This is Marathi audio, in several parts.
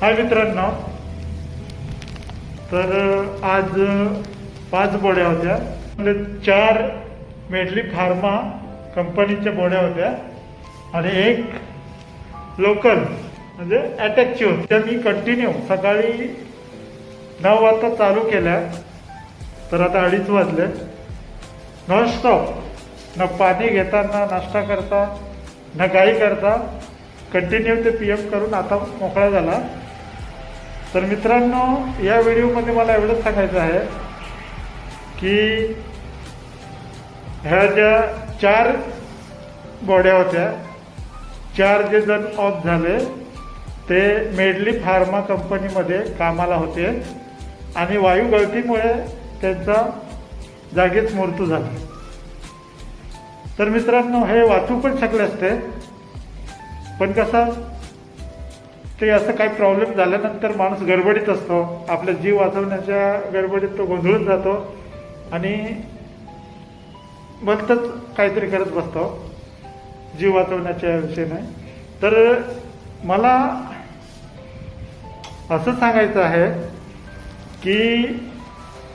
हाय मित्रांनो, तर आज 5 बोड्या होत्या. म्हणजे 4 मेडली फार्मा कंपनीच्या बोड्या होत्या आणि एक लोकल म्हणजे अटॅकची होती. त्या मी कंटिन्यू सकाळी 9 वाजता चालू केल्या, तर आता 2:30 वाजले. नॉनस्टॉप, न पाणी घेता, ना नाश्ता करता, ना काही करता, कंटिन्यू ते PM करून आता मोकळा झाला. तर मित्रांनो, या व्हिडिओमध्ये मला एवढंच सांगायचं आहे की ह्या ज्या 4 बॉड्या होत्या, 4 जे जण ऑफ झाले ते मेडली फार्मा कंपनीमध्ये कामाला होते आणि वायू गळतीमुळे त्यांचा जागीच मृत्यू झाला. तर मित्रांनो, हे वाचू पण शकले असते, पण कसं ते असं काही प्रॉब्लेम झाल्यानंतर माणूस गडबडीत असतो, आपला जीव वाचवण्याच्या गडबडीत तो गोंधळून जातो आणि भलतंच काहीतरी करत बसतो जीव वाचवण्याच्या विषयाने. तर मला असं सांगायचं आहे की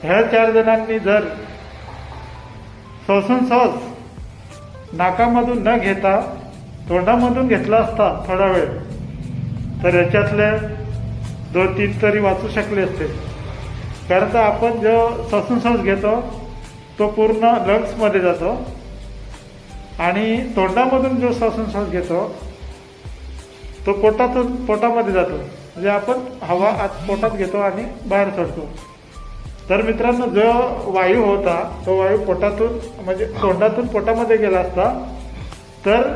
ह्या 4 जणांनी जर सहज नाकामधून न घेता तोंडामधून घेतला असता थोडा वेळ, तर याच्यातले 2-3 तरी वाचू शकले असते. कारण तर आपण जो सहज घेतो तो पूर्ण लंग्समध्ये जातो आणि तोंडामधून जो सहज घेतो तो पोटामध्ये जातो. म्हणजे आपण हवा आत पोटात घेतो आणि बाहेर सोडतो. तर मित्रांनो, जो वायू होता तो वायू पोटातून म्हणजे तोंडातून पोटामध्ये गेला असता तर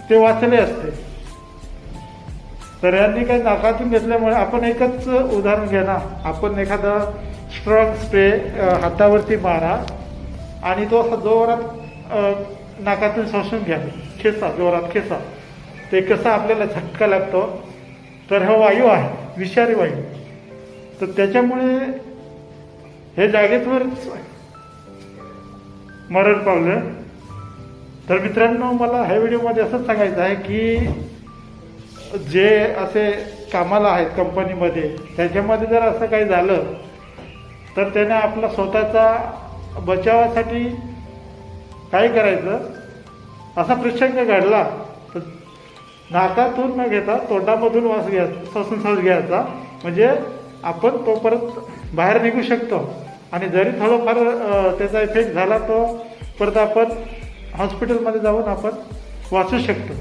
ते वाचले असते. तर यांनी काही नाकातून घेतल्यामुळे, आपण एकच उदाहरण घ्या ना, आपण एखादा स्ट्रॉंग स्प्रे हातावरती मारा आणि तो जोरात नाकातून शोषून घ्या, खेचा, जोरात खेचा, ते कसा आपल्याला झटका लागतो. तर हा वायू आहे, विषारी वायू. तर त्याच्यामुळे हे जागेवरच मरण पावलं. तर मित्रांनो, मला ह्या व्हिडिओमध्ये असंच सांगायचं आहे की जे असे कामाला आहेत कंपनीमध्ये, त्याच्यामध्ये जर असं काही झालं तर त्याने आपला स्वतःचा बचावासाठी काय करायचं. असा प्रसंग घडला तर नाकातून न घेता तोंडामधून वास घ्यायचा, सहज घ्यायचा, म्हणजे आपण तो परत बाहेर निघू शकतो. आणि जरी थोडंफार त्याचा इफेक्ट झाला तो परत आपण हॉस्पिटलमध्ये जाऊन आपण वाचू शकतो.